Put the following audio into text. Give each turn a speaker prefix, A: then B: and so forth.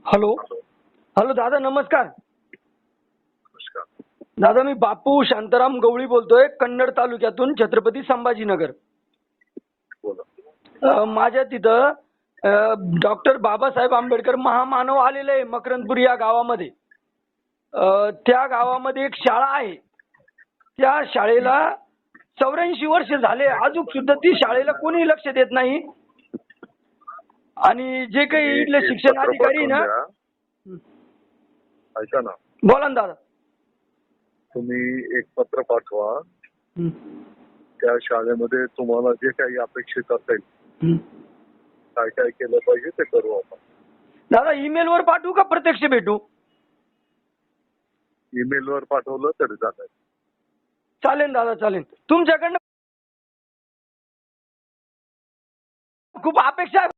A: Hello. Hello दादा, नमस्कार.
B: नमस्कार.
A: दादा, मी बापू शांताराम गवळी बोलतोय, कन्नड तालुक्यातून, छत्रपती संभाजीनगर.
B: बोला.
A: माझ्या तिथं डॉक्टर बाबासाहेब आंबेडकर महामानव आलेले आहे मकरंदपूर या गावामध्ये. त्या गावामध्ये एक शाळा आहे. त्या शाळेला 84 वर्ष झाले, अजून सुद्धा ती शाळेला कोणी लक्ष देत नाही. आणि जे काही इथले शिक्षण अधिकारी ना,
B: ऐका ना,
A: बोला ना दादा.
B: तुम्ही एक पत्र पाठवा. त्या शाळेमध्ये तुम्हाला जे काही अपेक्षित असेल, काय काय केलं पाहिजे ते करू आपण.
A: दादा, ईमेल वर पाठवू का प्रत्यक्ष भेटू?
B: ईमेल वर पाठवलं तरी चालेल.
A: चालेल दादा, चालेल. तुमच्याकडनं खूप अपेक्षा आहे.